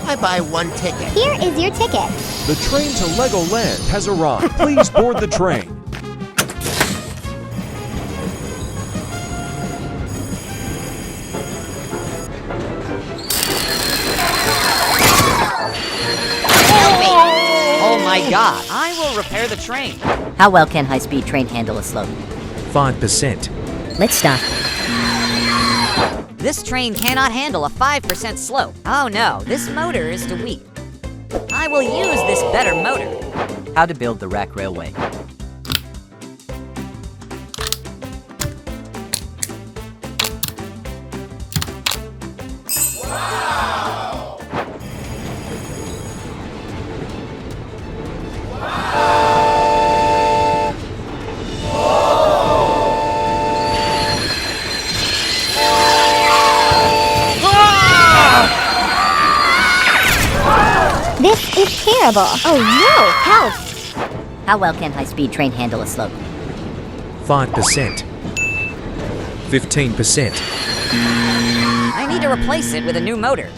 I buy 1 ticket. Here is your ticket. The train to Legoland has arrived. Please board the train. Oh my god, I will repair the train. How well can high-speed train handle a slope? 5%. Let's stop. This train cannot handle a 5% slope. Oh no, this motor is too weak. I will use this better motor. How to build the rack railway. This is terrible. Oh no, help! How well can high-speed train handle a slope? 5%. 15%. I need to replace it with a new motor.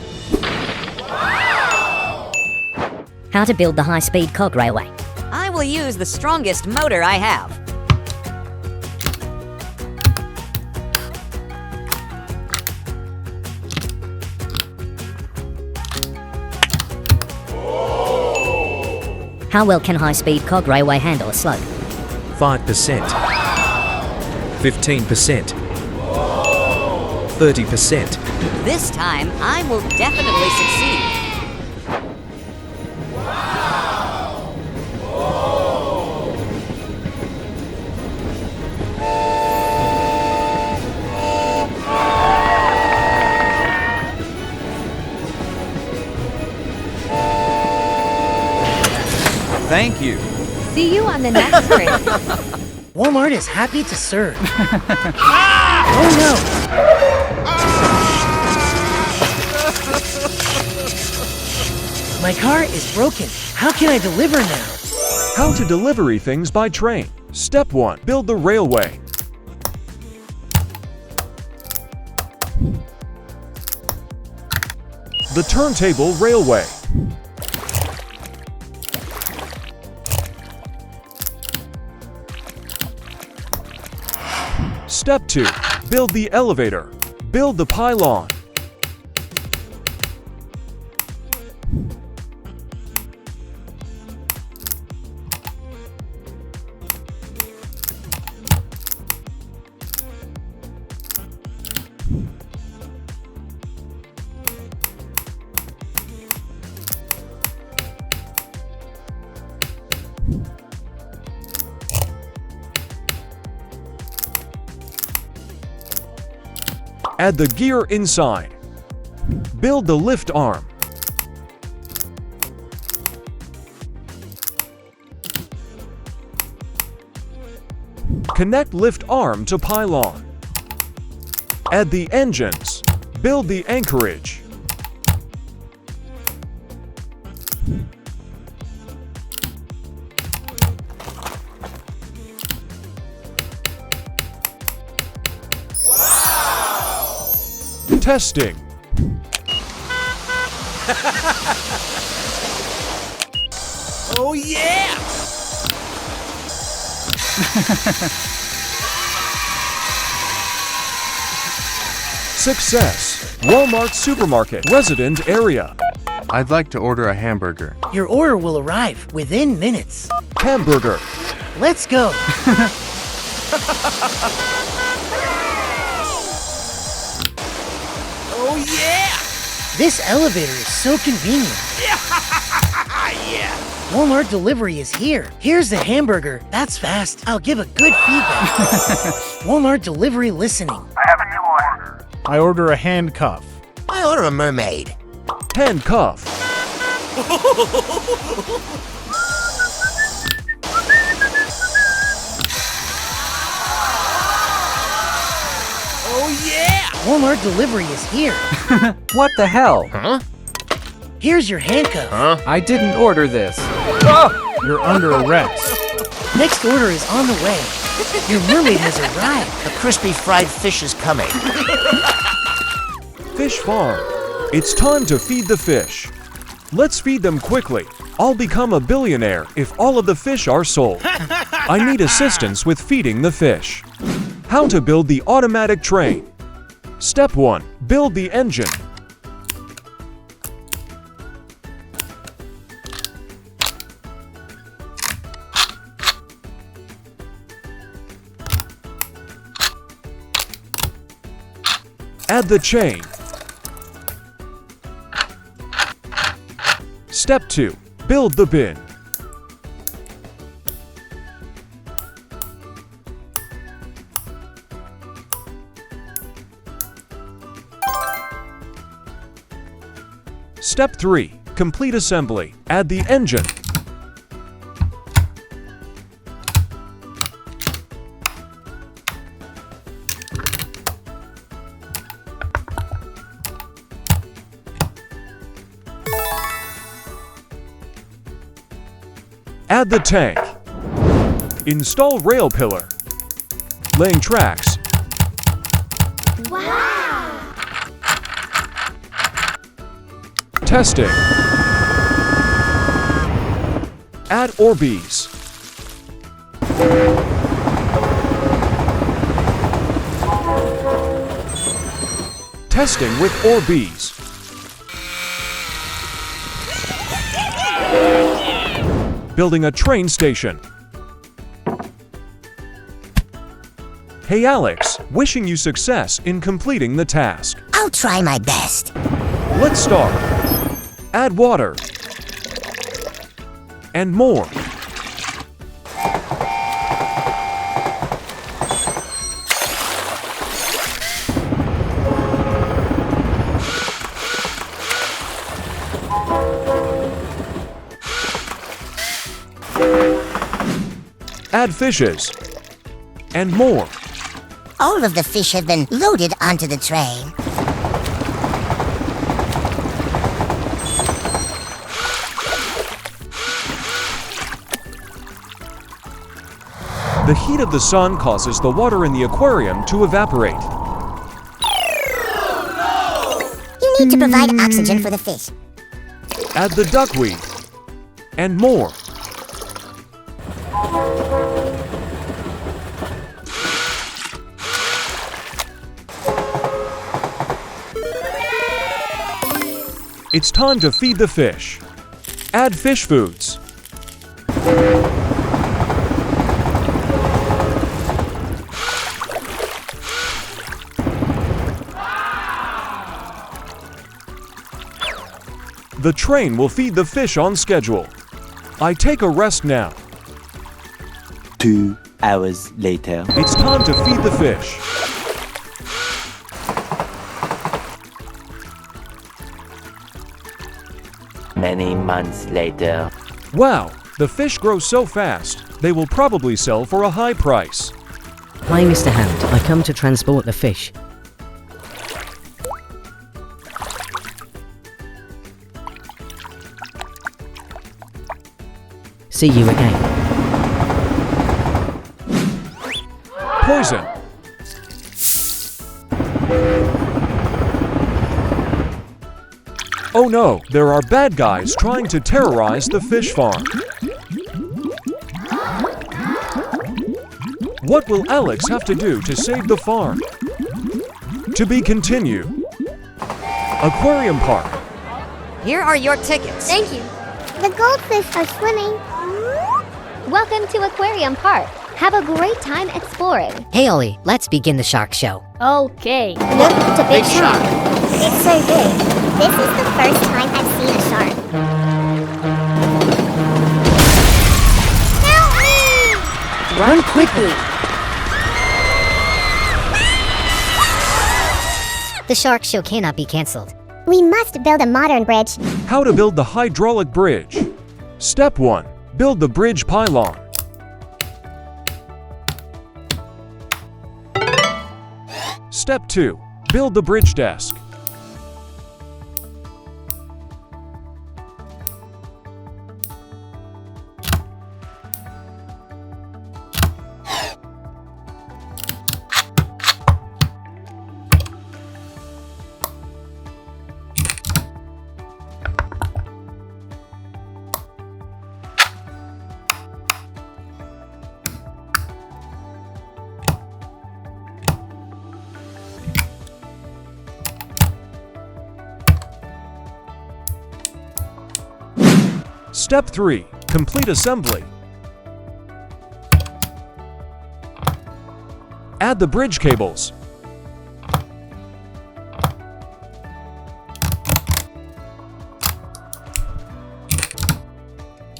How to build the high-speed cog railway. I will use the strongest motor I have. How well can high-speed cog railway handle a slope? 5%. 15%. 30%. This time, I will definitely succeed. Thank you. See you on the next train. Walmart is happy to serve. Oh no! My car is broken. How can I deliver now? How to deliver things by train. Step 1. Build the railway. The turntable railway. Step 2. Build the elevator. Build the pylon. Add the gear inside. Build the lift arm. Connect lift arm to pylon. Add the engines. Build the anchorage. Testing. Oh yeah! Success. Walmart supermarket resident area. I'd like to order a hamburger. Your order will arrive within minutes. Hamburger. Let's go. Oh yeah! This elevator is so convenient. Yeah! Walmart delivery is here. Here's the hamburger. That's fast. I'll give a good feedback. Walmart delivery listening. I order a handcuff. I order a mermaid. Handcuff. Oh yeah! Walmart delivery is here. What the hell? Huh? Here's your handcuff. I didn't order this. You're under arrest. Next order is on the way. Your mermaid has arrived. A crispy fried fish is coming. Fish farm. It's time to feed the fish. Let's feed them quickly. I'll become a billionaire if all of the fish are sold. I need assistance with feeding the fish. How to build the automatic train. Step 1. Build the engine. Add the chain. Step 2. Build the bin. Step 3. Complete assembly. Add the engine. Add the tank. Install rail pillar. Laying tracks. Wow! Testing. Add Orbeez. Testing with Orbeez. Building a train station. Hey Alex, wishing you success in completing the task. I'll try my best. Let's start. Add water. And more. Add fishes. And more. All of the fish have been loaded onto the train. The heat of the sun causes the water in the aquarium to evaporate. You need to provide oxygen for the fish. Add the duckweed. And more. It's time to feed the fish. Add fish foods. The train will feed the fish on schedule. I take a rest now. 2 hours later. It's time to feed the fish. Many months later. Wow, the fish grow so fast, they will probably sell for a high price. Hi, Mr. Hound. I come to transport the fish. See you again. Poison. Oh no, there are bad guys trying to terrorize the fish farm. What will Alex have to do to save the farm? To be continued. Aquarium Park. Here are your tickets. Thank you. The goldfish are swimming. Welcome to Aquarium Park. Have a great time exploring. Hey Ollie, let's begin the shark show. Okay. Look, it's a big shark. It's so big. This is the first time I've seen a shark. Help me! Run quickly! The shark show cannot be cancelled. We must build a modern bridge. How to build the hydraulic bridge. Step 1. Build the bridge pylon. Step 2. Build the bridge desk. Step 3. Complete assembly. Add the bridge cables.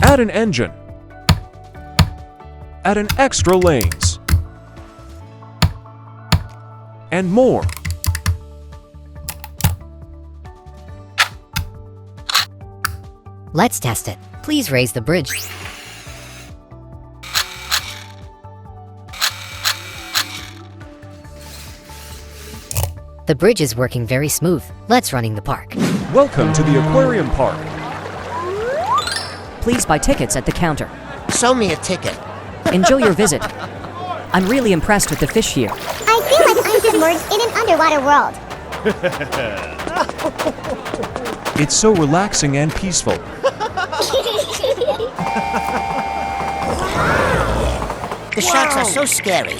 Add an engine. Add an extra lanes. And more. Let's test it. Please raise the bridge. The bridge is working very smooth. Let's running the park. Welcome to the aquarium park. Please buy tickets at the counter. Show me a ticket. Enjoy your visit. I'm really impressed with the fish here. I feel like I'm submerged in an underwater world. It's so relaxing and peaceful. The sharks are so scary.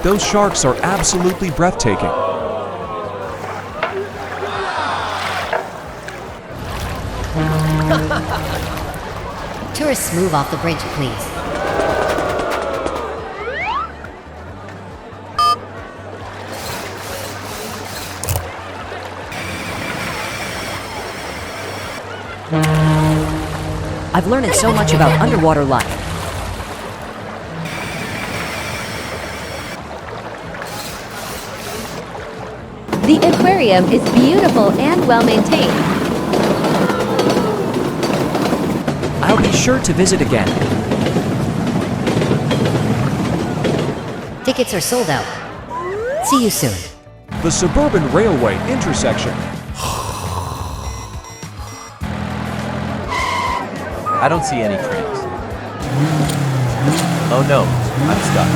Those sharks are absolutely breathtaking. Tourists move off the bridge, please. I've learned so much about underwater life. The aquarium is beautiful and well maintained. I'll be sure to visit again. Tickets are sold out. See you soon. The suburban railway intersection. I don't see any trains. Oh no, I'm stuck.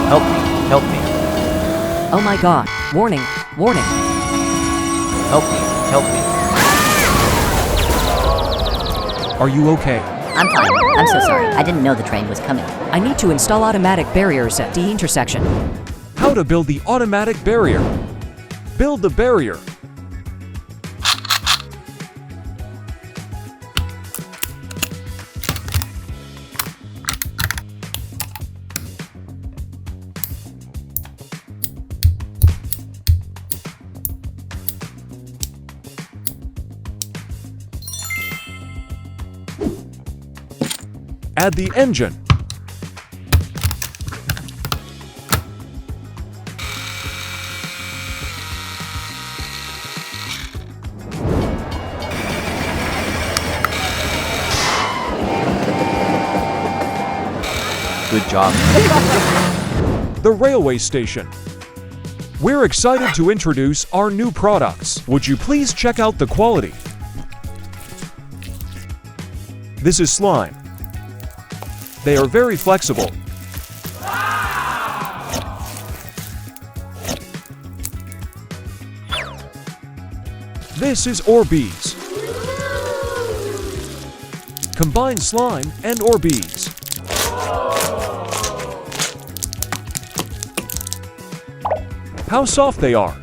Help me, help me, Oh my god. Warning, warning. help me, help me. Are you okay? I'm fine. I'm so sorry. I didn't know the train was coming. I need to install automatic barriers at the intersection. How to build the automatic barrier. Build the barrier. Add the engine. Good job. The railway station. We're excited to introduce our new products. Would you please check out the quality? This is slime. They are very flexible. This is Orbeez. Combine slime and Orbeez. How soft they are.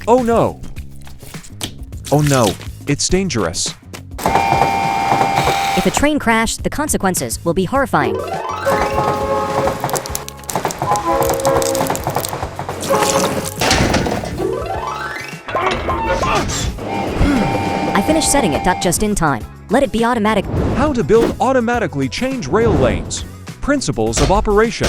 Oh no! Oh no, it's dangerous. If a train crashed, the consequences will be horrifying. I finished setting it just in time. Let it be automatic. How to build automatically change rail lanes. Principles of operation.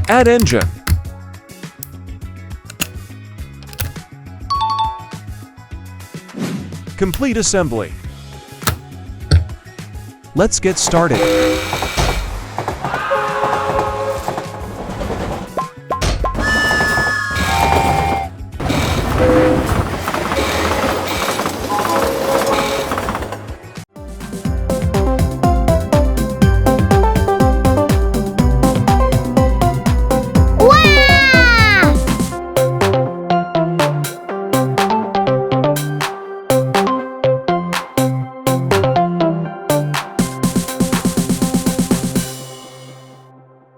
Add engine. Complete assembly. Let's get started.